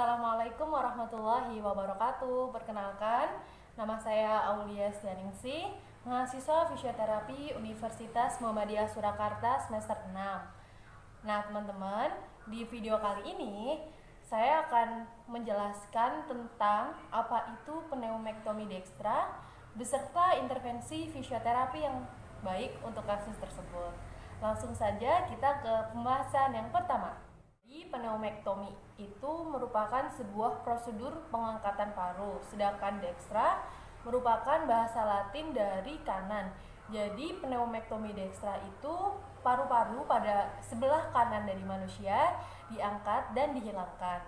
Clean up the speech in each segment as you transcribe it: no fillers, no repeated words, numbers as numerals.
Assalamualaikum warahmatullahi wabarakatuh. Perkenalkan, nama saya Aulia Syaningsih, mahasiswa fisioterapi Universitas Muhammadiyah Surakarta semester 6. Nah, teman-teman, di video kali ini saya akan menjelaskan tentang apa itu pneumektomi dekstra beserta intervensi fisioterapi yang baik untuk kasus tersebut. Langsung saja kita ke pembahasan yang pertama. Pneumektomi itu merupakan sebuah prosedur pengangkatan paru, sedangkan dekstra merupakan bahasa Latin dari kanan. Jadi pneumektomi dekstra itu paru-paru pada sebelah kanan dari manusia diangkat dan dihilangkan.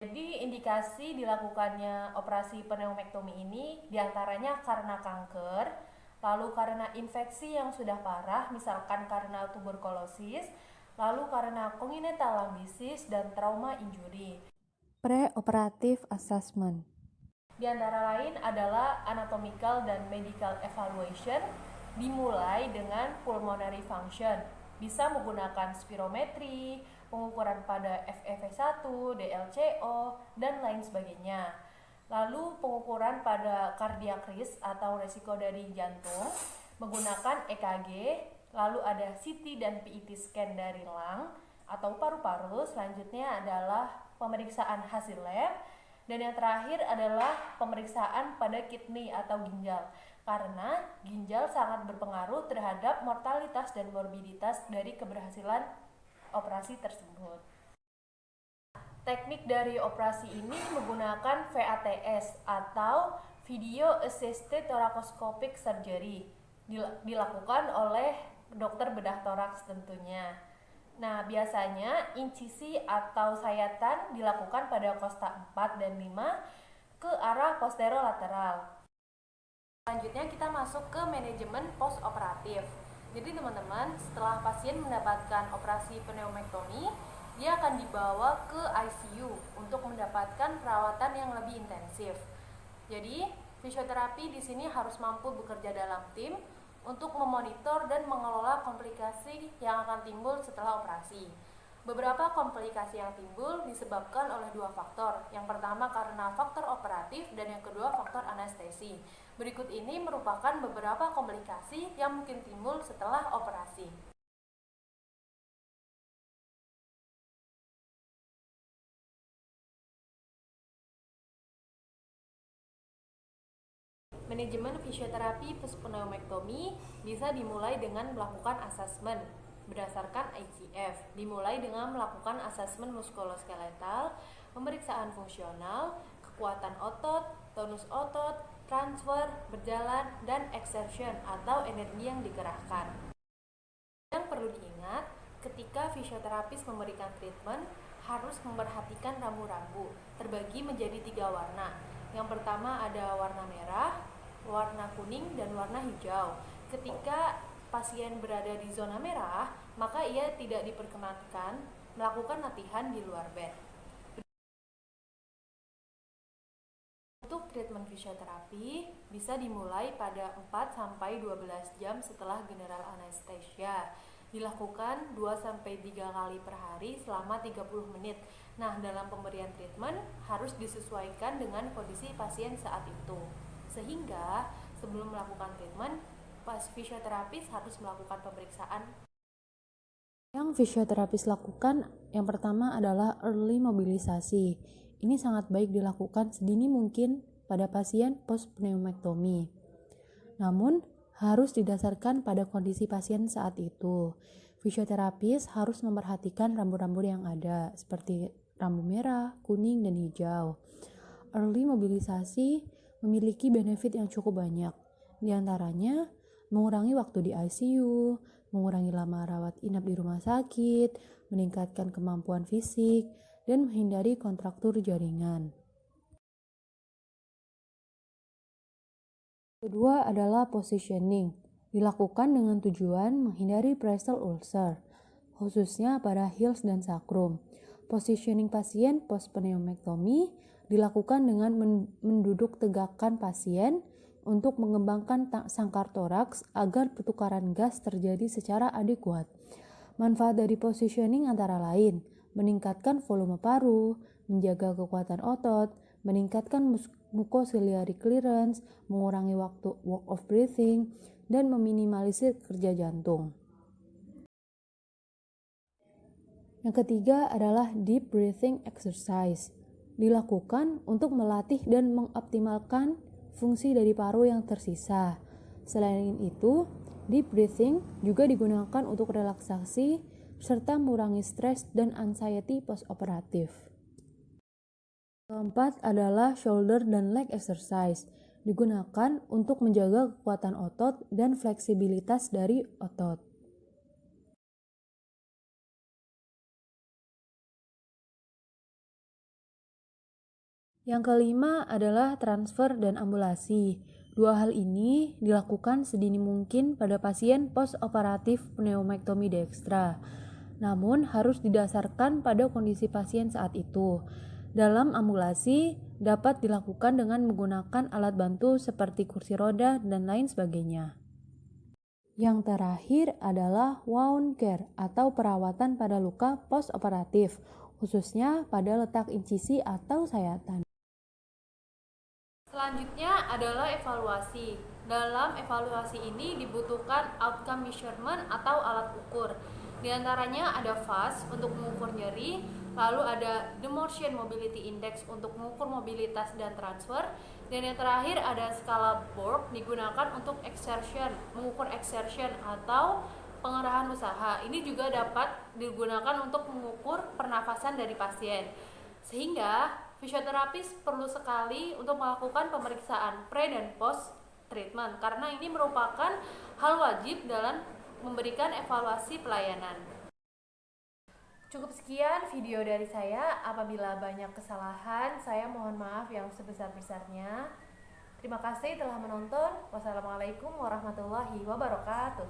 Jadi indikasi dilakukannya operasi pneumektomi ini diantaranya karena kanker, lalu karena infeksi yang sudah parah, misalkan karena tuberkulosis, lalu karena congenital lung disease dan trauma injury. Pre-operative assessment. Di antara lain adalah anatomical dan medical evaluation, dimulai dengan pulmonary function, bisa menggunakan spirometri, pengukuran pada FEV1, DLCO, dan lain sebagainya. Lalu pengukuran pada cardiac risk atau resiko dari jantung, menggunakan EKG, lalu ada CT dan PET scan dari lung atau paru-paru. Selanjutnya adalah pemeriksaan hasil lab, dan yang terakhir adalah pemeriksaan pada kidney atau ginjal, karena ginjal sangat berpengaruh terhadap mortalitas dan morbiditas dari keberhasilan operasi tersebut. Teknik dari operasi ini menggunakan VATS atau Video Assisted Thoracoscopic Surgery, dilakukan oleh dokter bedah toraks tentunya. Nah, biasanya insisi atau sayatan dilakukan pada kosta 4 dan 5 ke arah posterolateral. Selanjutnya kita masuk ke manajemen postoperatif. Jadi teman-teman, setelah pasien mendapatkan operasi pneumektomi, dia akan dibawa ke ICU untuk mendapatkan perawatan yang lebih intensif. Jadi, fisioterapi di sini harus mampu bekerja dalam tim untuk memonitor dan mengelola komplikasi yang akan timbul setelah operasi. Beberapa komplikasi yang timbul disebabkan oleh dua faktor. Yang pertama karena faktor operatif dan yang kedua faktor anestesi. Berikut ini merupakan beberapa komplikasi yang mungkin timbul setelah operasi. Manajemen fisioterapi pneumektomi bisa dimulai dengan melakukan asesmen berdasarkan ICF, dimulai dengan melakukan asesmen muskuloskeletal, pemeriksaan fungsional, kekuatan otot, tonus otot, transfer, berjalan, dan exertion atau energi yang dikerahkan. Yang perlu diingat, ketika fisioterapis memberikan treatment, harus memperhatikan rambu-rambu, terbagi menjadi 3 warna. Yang pertama ada warna merah, warna kuning, dan warna hijau. Ketika pasien berada di zona merah, maka ia tidak diperkenankan melakukan latihan di luar bed. Untuk treatment fisioterapi bisa dimulai pada 4-12 jam setelah general anesthesia. Dilakukan 2-3 kali per hari selama 30 menit. Nah, dalam pemberian treatment harus disesuaikan dengan kondisi pasien saat itu. Sehingga sebelum melakukan treatment, fisioterapis harus melakukan pemeriksaan. Yang fisioterapis lakukan yang pertama adalah early mobilisasi. Ini sangat baik dilakukan sedini mungkin pada pasien post-pneumektomi. Namun, harus didasarkan pada kondisi pasien saat itu. Fisioterapis harus memperhatikan rambu-rambu yang ada, seperti rambu merah, kuning, dan hijau. Early mobilisasi memiliki benefit yang cukup banyak. Di antaranya, mengurangi waktu di ICU, mengurangi lama rawat inap di rumah sakit, meningkatkan kemampuan fisik, dan menghindari kontraktur jaringan. Kedua adalah positioning, dilakukan dengan tujuan menghindari pressure ulcer, khususnya pada heels dan sacrum. Positioning pasien post-pneumektomi dilakukan dengan menduduk tegakkan pasien untuk mengembangkan sangkar toraks agar pertukaran gas terjadi secara adekuat. Manfaat dari positioning antara lain meningkatkan volume paru, menjaga kekuatan otot, meningkatkan mucociliary clearance, mengurangi waktu work of breathing, dan meminimalisir kerja jantung. Yang ketiga adalah deep breathing exercise. Dilakukan untuk melatih dan mengoptimalkan fungsi dari paru yang tersisa. Selain itu, deep breathing juga digunakan untuk relaksasi serta mengurangi stres dan anxiety postoperatif. Keempat adalah shoulder dan leg exercise. Digunakan untuk menjaga kekuatan otot dan fleksibilitas dari otot. Yang kelima adalah transfer dan ambulasi. Dua hal ini dilakukan sedini mungkin pada pasien postoperatif pneumektomi dekstra, namun harus didasarkan pada kondisi pasien saat itu. Dalam ambulasi dapat dilakukan dengan menggunakan alat bantu seperti kursi roda dan lain sebagainya. Yang terakhir adalah wound care atau perawatan pada luka postoperatif, khususnya pada letak insisi atau sayatan. Selanjutnya adalah evaluasi. Dalam evaluasi ini dibutuhkan outcome measurement atau alat ukur. Di antaranya ada FAST untuk mengukur nyeri, lalu ada the motion mobility index untuk mengukur mobilitas dan transfer, dan yang terakhir ada skala Borg digunakan untuk mengukur exertion atau pengerahan usaha. Ini juga dapat digunakan untuk mengukur pernafasan dari pasien. Sehingga fisioterapis perlu sekali untuk melakukan pemeriksaan pre dan post treatment karena ini merupakan hal wajib dalam memberikan evaluasi pelayanan. Cukup sekian video dari saya. Apabila banyak kesalahan, saya mohon maaf yang sebesar-besarnya. Terima kasih telah menonton. Wassalamualaikum warahmatullahi wabarakatuh.